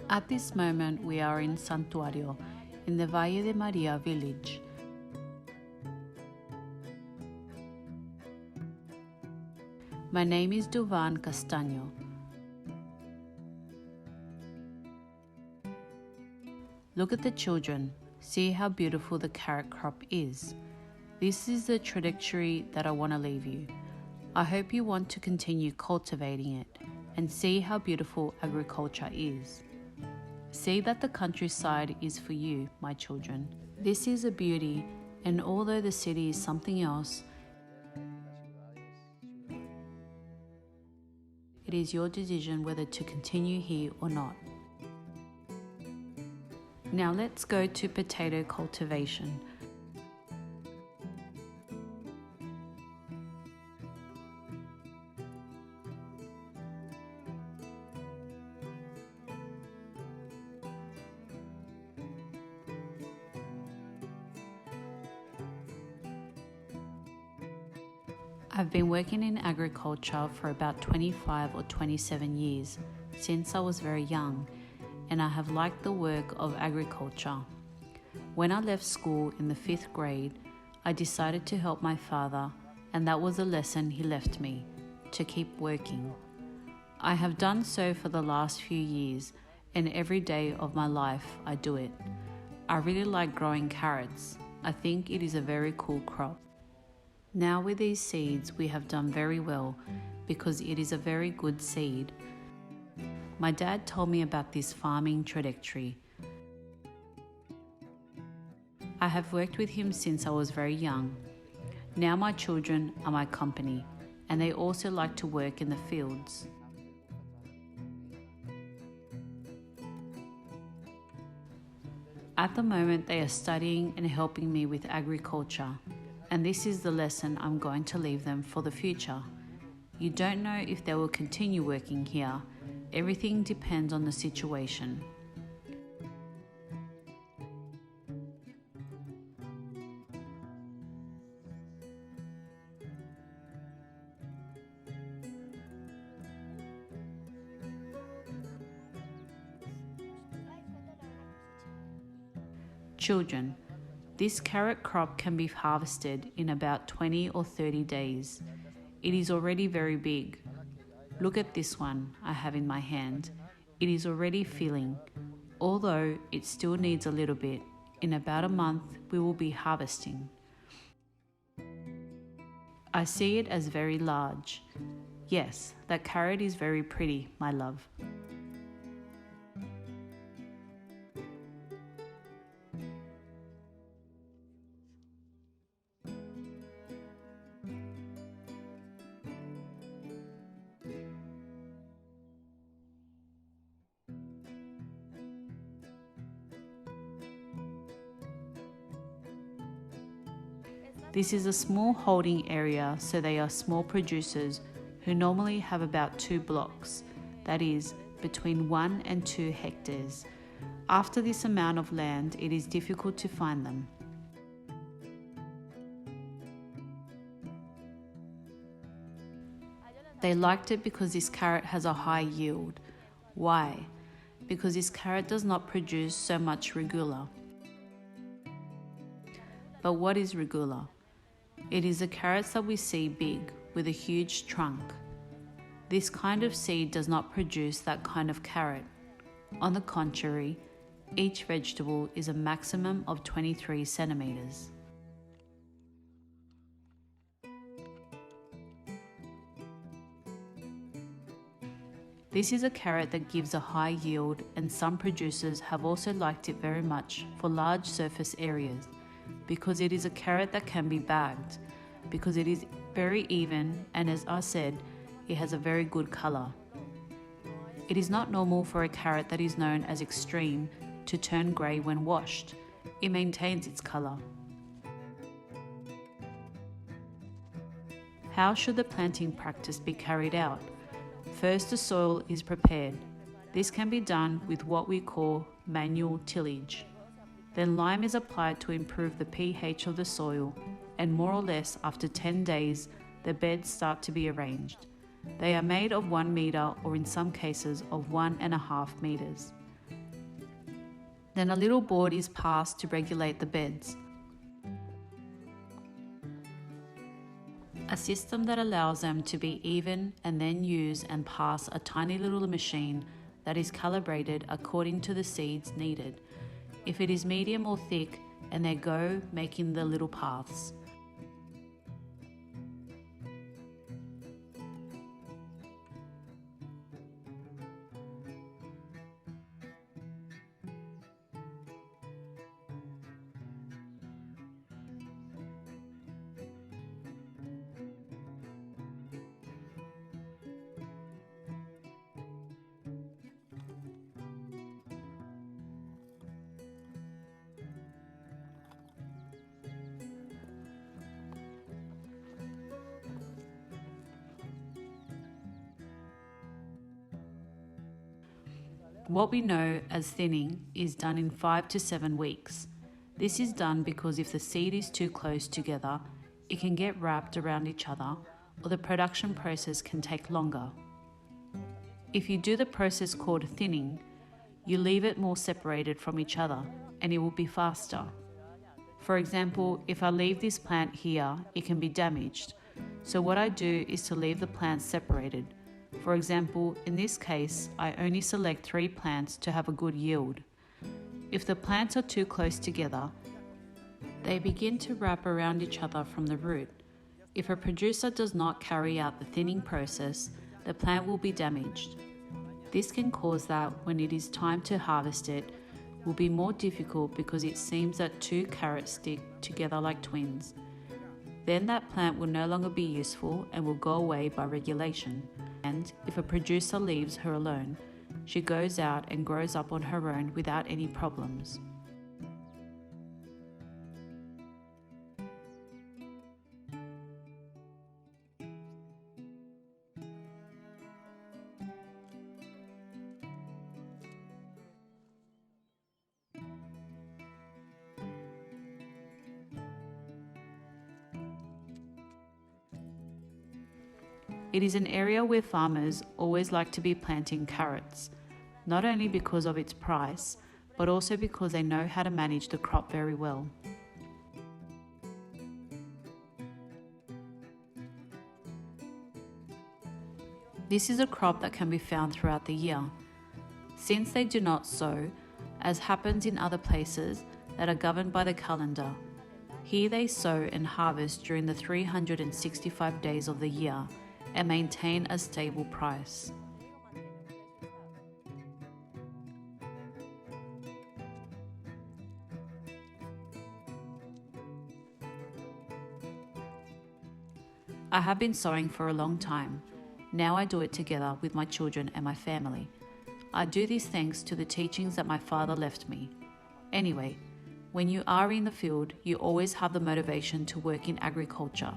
At this moment, we are in Santuario, in the Valle de Maria village. My name is Duvan Castaño. Look at the children. See how beautiful the carrot crop is. This is the trajectory that I want to leave you. I hope you want to continue cultivating it and see how beautiful agriculture is. See that the countryside is for you, my children. This is a beauty, and although the city is something else, it is your decision whether to continue here or not. Now let's go to potato cultivation. I've been working in agriculture for about 25 or 27 years, since I was very young, and I have liked the work of agriculture. When I left school in the 5th grade, I decided to help my father, and that was a lesson he left me, to keep working. I have done so for the last few years, and every day of my life I do it. I really like growing carrots. I think it is a very cool crop. Now with these seeds we have done very well because it is a very good seed. My dad told me about this farming trajectory. I have worked with him since I was very young. Now my children are my company, and they also like to work in the fields. At the moment they are studying and helping me with agriculture. And this is the lesson I'm going to leave them for the future. You don't know if they will continue working here. Everything depends on the situation. Children. This carrot crop can be harvested in about 20 or 30 days. It is already very big. Look at this one I have in my hand. It is already filling. Although it still needs a little bit, in about a month we will be harvesting. I see it as very large. Yes, that carrot is very pretty, my love. This is a small holding area, so they are small producers who normally have about 2 blocks, that is, between 1 and 2 hectares. After this amount of land, it is difficult to find them. They liked it because this carrot has a high yield. Why? Because this carrot does not produce so much regula. But what is regula? It is the carrots that we see big, with a huge trunk. This kind of seed does not produce that kind of carrot. On the contrary, each vegetable is a maximum of 23 centimeters. This is a carrot that gives a high yield, and some producers have also liked it very much for large surface areas, because it is a carrot that can be bagged, because it is very even, and as I said, it has a very good color. It is not normal for a carrot that is known as Extreme to turn grey when washed. It maintains its color. How should the planting practice be carried out? First, the soil is prepared. This can be done with what we call manual tillage. Then lime is applied to improve the pH of the soil, and more or less after 10 days, the beds start to be arranged. They are made of 1 meter, or in some cases of 1.5 meters. Then a little board is passed to regulate the beds. A system that allows them to be even, and then use and pass a tiny little machine that is calibrated according to the seeds needed. If it is medium or thick, and they go making the little paths. What we know as thinning is done in 5 to 7 weeks. This is done because if the seed is too close together, it can get wrapped around each other, or the production process can take longer. If you do the process called thinning, you leave it more separated from each other and it will be faster. For example, if I leave this plant here, it can be damaged. So what I do is to leave the plants separated. For example, in this case, I only select 3 plants to have a good yield. If the plants are too close together, they begin to wrap around each other from the root. If a producer does not carry out the thinning process, the plant will be damaged. This can cause that when it is time to harvest it, will be more difficult because it seems that 2 carrots stick together like twins. Then that plant will no longer be useful and will go away by regulation. And if a producer leaves her alone, she goes out and grows up on her own without any problems. It is an area where farmers always like to be planting carrots, not only because of its price, but also because they know how to manage the crop very well. This is a crop that can be found throughout the year. Since they do not sow, as happens in other places that are governed by the calendar, here they sow and harvest during the 365 days of the year, and maintain a stable price. I have been sewing for a long time. Now I do it together with my children and my family. I do this thanks to the teachings that my father left me. Anyway, when you are in the field, you always have the motivation to work in agriculture,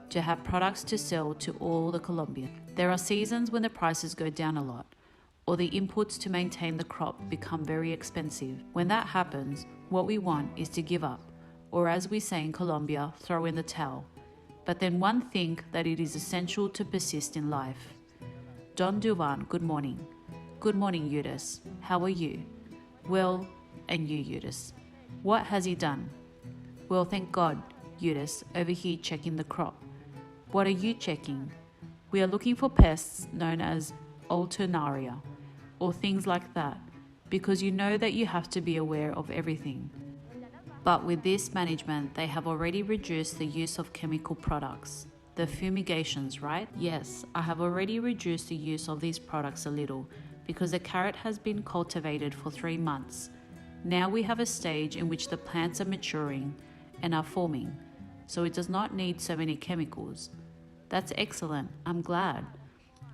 to have products to sell to all the Colombians. There are seasons when the prices go down a lot, or the inputs to maintain the crop become very expensive. When that happens, what we want is to give up, or as we say in Colombia, throw in the towel. But then one think that it is essential to persist in life. Don Duvan, good morning. Good morning, Eudes. How are you? Well, and you, Eudes. What has he done? Well, thank God, Eudes, over here checking the crop. What are you checking? We are looking for pests known as alternaria, or things like that, because you know that you have to be aware of everything. But with this management, they have already reduced the use of chemical products. The fumigations, right? Yes, I have already reduced the use of these products a little, because the carrot has been cultivated for 3 months. Now we have a stage in which the plants are maturing and are forming, so it does not need so many chemicals. That's excellent, I'm glad.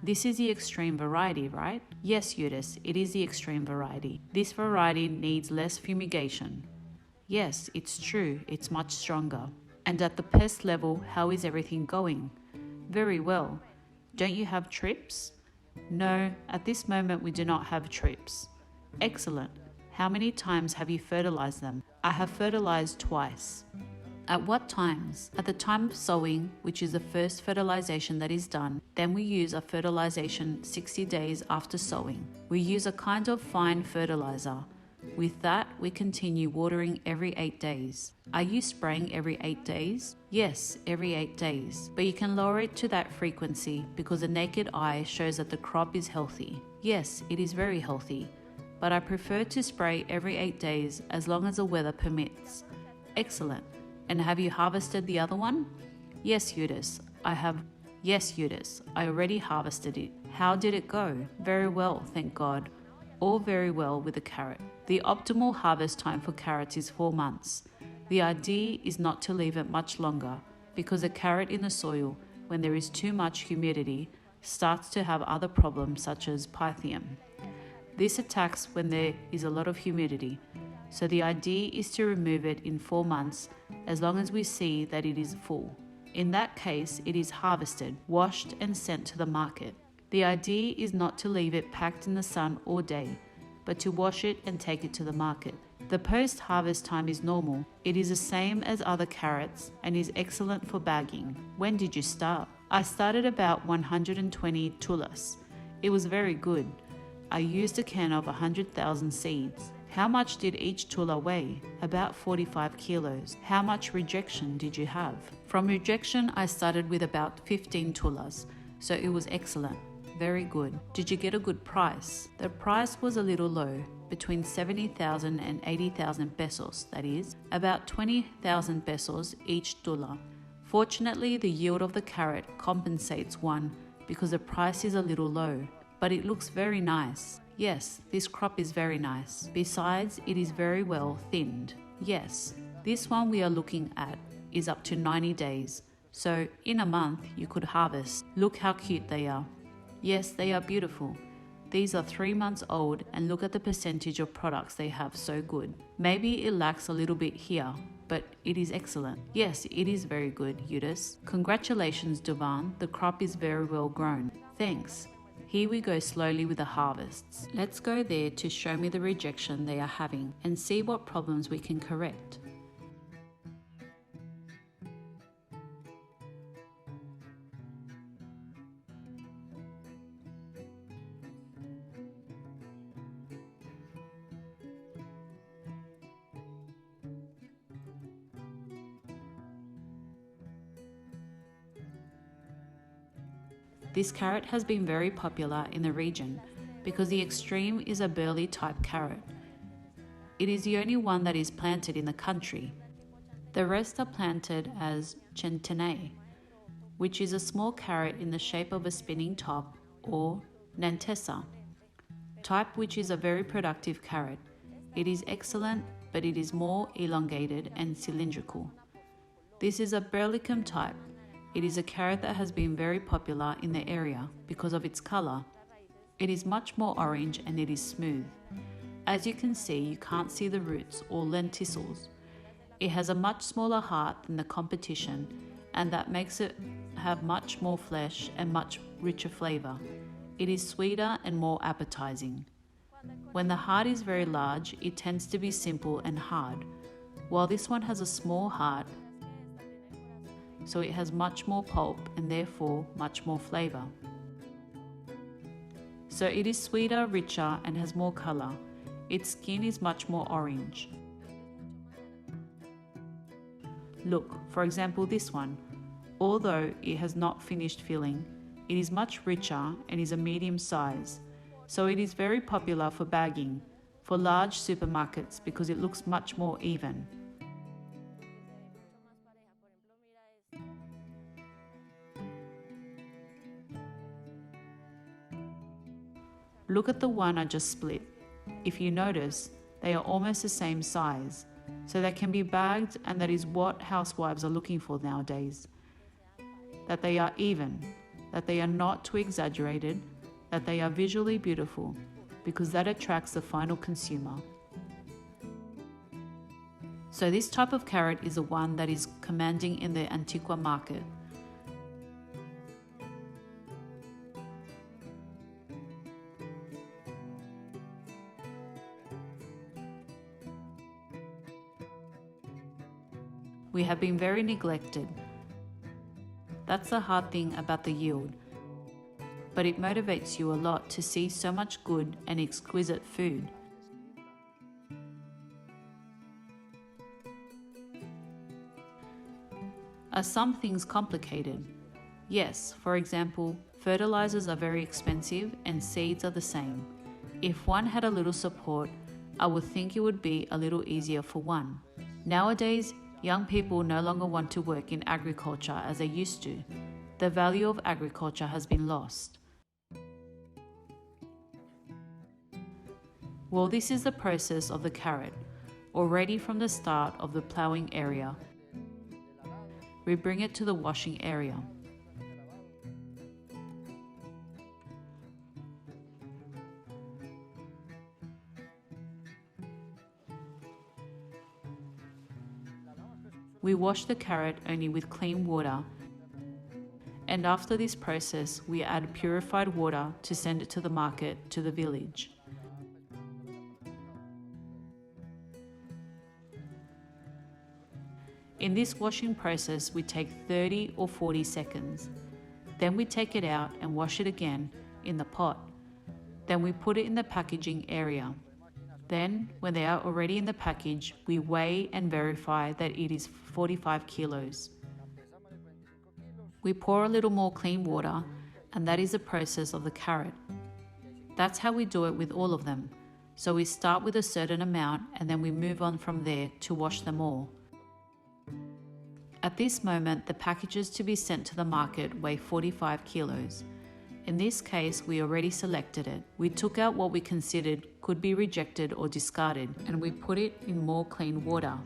This is the extreme variety, right? Yes, Eudes, it is the extreme variety. This variety needs less fumigation. Yes, it's true, it's much stronger. And at the pest level, how is everything going? Very well. Don't you have trips? No, at this moment we do not have trips. Excellent. How many times have you fertilized them? I have fertilized twice. At what times? At the time of sowing, which is the first fertilization that is done, then we use a fertilization 60 days after sowing. We use a kind of fine fertilizer With that, we continue watering every 8 days. Are you spraying every 8 days? Yes, every 8 days. But you can lower it to that frequency because the naked eye shows that the crop is healthy. Yes, it is very healthy. But I prefer to spray every 8 days as long as the weather permits. Excellent. And have you harvested the other one? Yes, Eudes, I have. Yes, Eudes, I already harvested it. How did it go? Very well, thank God. All very well with the carrot. The optimal harvest time for carrots is 4 months. The idea is not to leave it much longer because a carrot in the soil, when there is too much humidity, starts to have other problems such as pythium. This attacks when there is a lot of humidity, so the idea is to remove it in 4 months as long as we see that it is full. In that case, it is harvested, washed and sent to the market. The idea is not to leave it packed in the sun all day, but to wash it and take it to the market. The post-harvest time is normal. It is the same as other carrots and is excellent for bagging. When did you start? I started about 120 tulas. It was very good. I used a can of 100,000 seeds. How much did each tula weigh? About 45 kilos. How much rejection did you have? From rejection, I started with about 15 tulas, so it was excellent. Very good. Did you get a good price? The price was a little low, between 70,000 and 80,000 pesos, that is, about 20,000 pesos each tula. Fortunately, the yield of the carrot compensates one because the price is a little low, but it looks very nice. Yes, this crop is very nice. Besides, it is very well thinned. Yes, this one we are looking at is up to 90 days, so in a month you could harvest. Look how cute they are. Yes, they are beautiful. These are 3 months old and look at the percentage of products they have, so good. Maybe it lacks a little bit here, but it is excellent. Yes, it is very good, Eudes. Congratulations, Duvan. The crop is very well grown. Thanks. Here we go slowly with the harvests. Let's go there to show me the rejection they are having and see what problems we can correct. This carrot has been very popular in the region because the Extreme is a burley type carrot. It is the only one that is planted in the country. The rest are planted as centenae, which is a small carrot in the shape of a spinning top, or nantessa type, which is a very productive carrot. It is excellent, but it is more elongated and cylindrical. This is a Berlicum type. It is a carrot that has been very popular in the area because of its color. It is much more orange and it is smooth. As you can see, you can't see the roots or lenticels. It has a much smaller heart than the competition, and that makes it have much more flesh and much richer flavor. It is sweeter and more appetizing. When the heart is very large, it tends to be simple and hard, while this one has a small heart, so it has much more pulp and therefore much more flavor. So it is sweeter, richer, and has more color. Its skin is much more orange. Look, for example, this one. Although it has not finished filling, it is much richer and is a medium size. So it is very popular for bagging, for large supermarkets because it looks much more even. Look at the one I just split. If you notice, they are almost the same size, so they can be bagged, and that is what housewives are looking for nowadays. That they are even, that they are not too exaggerated, that they are visually beautiful, because that attracts the final consumer. So this type of carrot is the one that is commanding in the Antigua market. We have been very neglected. That's the hard thing about the yield. But it motivates you a lot to see so much good and exquisite food. Are some things complicated? Yes, for example, fertilizers are very expensive and seeds are the same. If one had a little support, I would think it would be a little easier for one. Nowadays, young people no longer want to work in agriculture as they used to. The value of agriculture has been lost. Well, this is the process of the carrot, already from the start of the ploughing area. We bring it to the washing area. We wash the carrot only with clean water, and after this process we add purified water to send it to the market, to the village. In this washing process we take 30 or 40 seconds. Then we take it out and wash it again in the pot. Then we put it in the packaging area. Then, when they are already in the package, we weigh and verify that it is 45 kilos. We pour a little more clean water, and that is the process of the carrot. That's how we do it with all of them. So we start with a certain amount and then we move on from there to wash them all. At this moment, the packages to be sent to the market weigh 45 kilos. In this case, we already selected it. We took out what we considered could be rejected or discarded, and we put it in more clean water.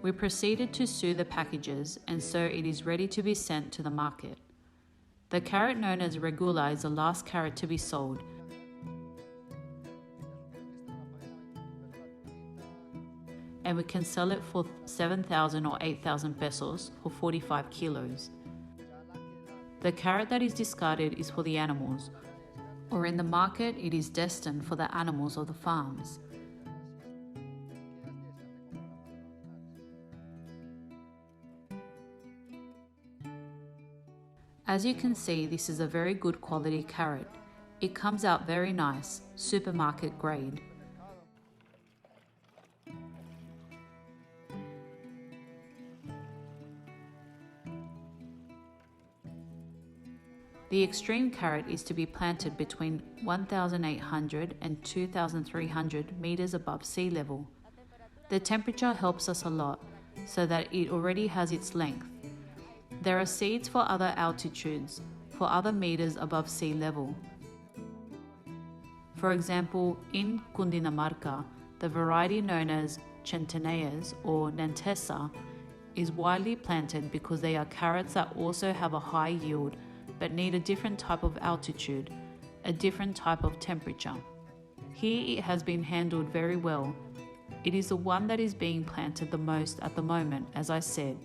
We proceeded to sew the packages, and so it is ready to be sent to the market. The carrot known as regula is the last carrot to be sold. And we can sell it for 7,000 or 8,000 pesos for 45 kilos. The carrot that is discarded is for the animals, or in the market it is destined for the animals of the farms. As you can see, this is a very good quality carrot. It comes out very nice, supermarket grade. The extreme carrot is to be planted between 1,800 and 2,300 meters above sea level. The temperature helps us a lot, so that it already has its length. There are seeds for other altitudes, for other meters above sea level. For example, in Cundinamarca, the variety known as Centenares or Nantesa is widely planted because they are carrots that also have a high yield but need a different type of altitude, a different type of temperature. Here it has been handled very well. It is the one that is being planted the most at the moment, as I said.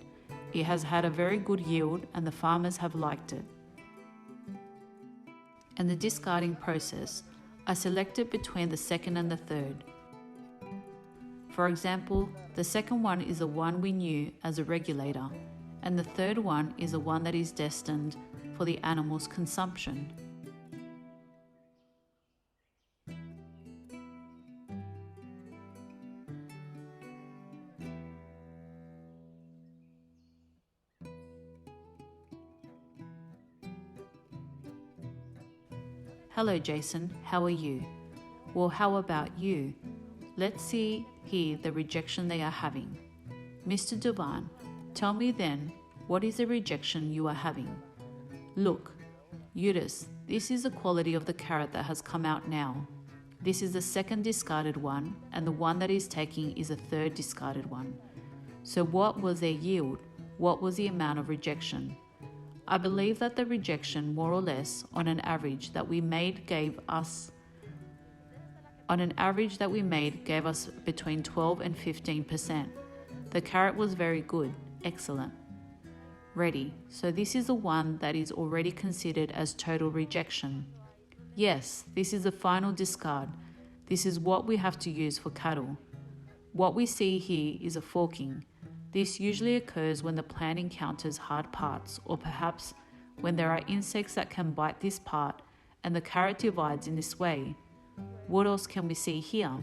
It has had a very good yield and the farmers have liked it. And the discarding process, I selected between the second and the third. For example, the second one is the one we knew as a regulator, and the third one is the one that is destined for the animal's consumption. Hello Jason, how are you? Well, how about you? Let's see here the rejection they are having. Mr. Duban, tell me then, what is the rejection you are having? Look, Eudes, this is the quality of the carrot that has come out now. This is the second discarded one, and the one that is taking is the third discarded one. So what was their yield? What was the amount of rejection? I believe that the rejection, more or less, on an average that we made gave us between 12 and 15%. The carrot was very good, excellent. Ready, so this is the one that is already considered as total rejection. Yes, this is the final discard. This is what we have to use for cattle. What we see here is a forking. This usually occurs when the plant encounters hard parts, or perhaps when there are insects that can bite this part and the carrot divides in this way. What else can we see here?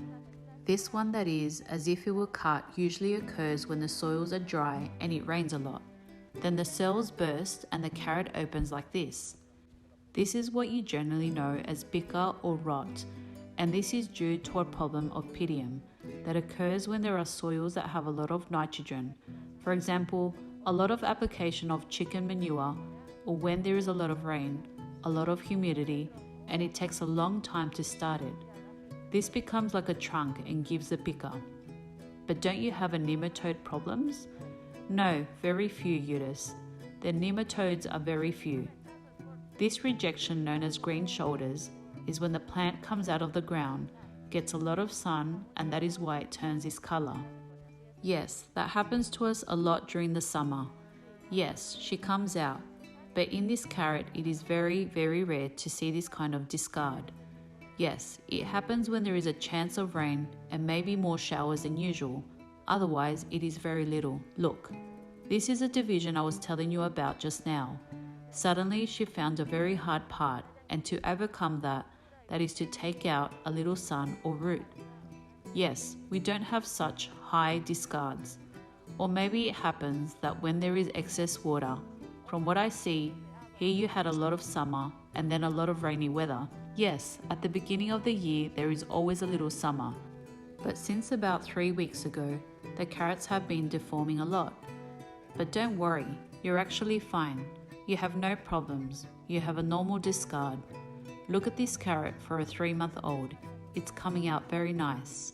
This one that is as if it were cut usually occurs when the soils are dry and it rains a lot. Then the cells burst and the carrot opens like this. This is what you generally know as bicker or rot, and this is due to a problem of pydium that occurs when there are soils that have a lot of nitrogen. For example, a lot of application of chicken manure, or when there is a lot of rain, a lot of humidity, and it takes a long time to start it. This becomes like a trunk and gives a bicker. But don't you have a nematode problems? No, very few, Eudes. The nematodes are very few. This rejection, known as green shoulders, is when the plant comes out of the ground, gets a lot of sun, and that is why it turns this color. Yes, that happens to us a lot during the summer. Yes, she comes out, but in this carrot it is very, very rare to see this kind of discard. Yes, it happens when there is a chance of rain and maybe more showers than usual. Otherwise, it is very little. Look, this is a division I was telling you about just now. Suddenly, she found a very hard part, and to overcome that is to take out a little sun or root. Yes, we don't have such high discards. Or maybe it happens that when there is excess water, from what I see, here you had a lot of summer and then a lot of rainy weather. Yes, at the beginning of the year there is always a little summer. But since about 3 weeks ago, the carrots have been deforming a lot. But don't worry, you're actually fine. You have no problems. You have a normal discard. Look at this carrot for a 3-month-old. It's coming out very nice.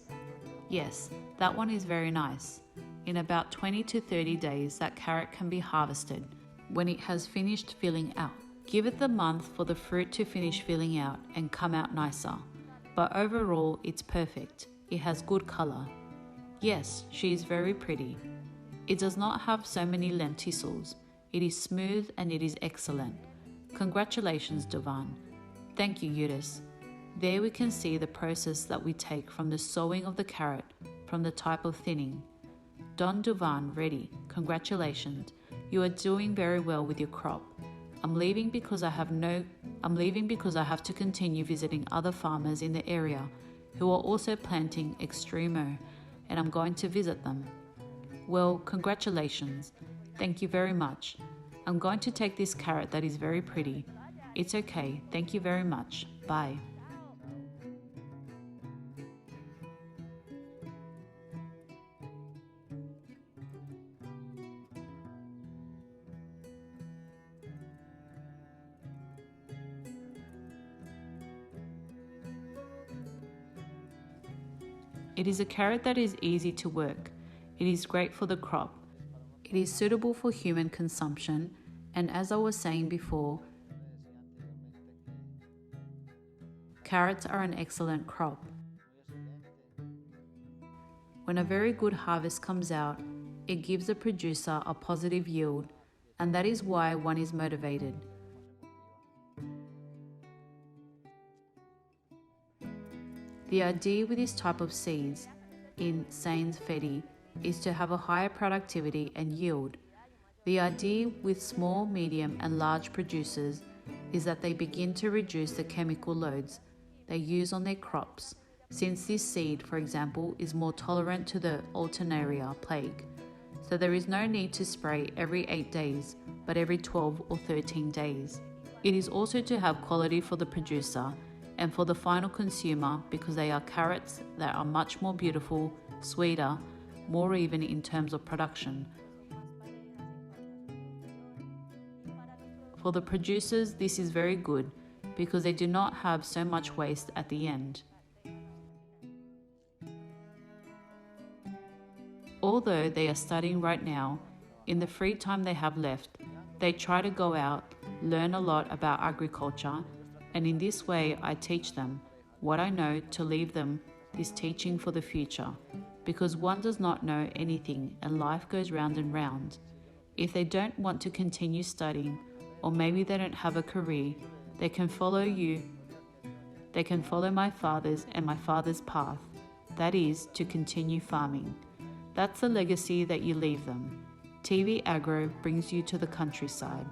Yes, that one is very nice. In about 20 to 30 days, that carrot can be harvested when it has finished filling out. Give it the month for the fruit to finish filling out and come out nicer. But overall, it's perfect. It has good color. Yes, she is very pretty. It does not have so many lenticels. It is smooth and it is excellent. Congratulations, Duvan. Thank you, Eudes. There we can see the process that we take from the sowing of the carrot, from the type of thinning. Don Duvan, ready. Congratulations. You are doing very well with your crop. I'm leaving because I have to continue visiting other farmers in the area who are also planting Extremo, and I'm going to visit them. Well, congratulations. Thank you very much. I'm going to take this carrot that is very pretty. It's okay. Thank you very much. Bye. It is a carrot that is easy to work. It is great for the crop. It is suitable for human consumption, and as I was saying before, carrots are an excellent crop. When a very good harvest comes out, it gives the producer a positive yield, and that is why one is motivated. The idea with this type of seeds in Sains Fedi is to have a higher productivity and yield. The idea with small, medium and large producers is that they begin to reduce the chemical loads they use on their crops, since this seed, for example, is more tolerant to the Alternaria plague. So there is no need to spray every 8 days, but every 12 or 13 days. It is also to have quality for the producer and for the final consumer, because they are carrots that are much more beautiful, sweeter, more even in terms of production. For the producers, this is very good because they do not have so much waste at the end. Although they are studying right now, in the free time they have left, they try to go out, learn a lot about agriculture, and in this way I teach them what I know to leave them this teaching for the future, because one does not know anything and life goes round and round. If they don't want to continue studying, or maybe they don't have a career, they can follow you. They can follow my father's and my father's path, that is, to continue farming. That's the legacy that you leave them. TV Agro brings you to the countryside.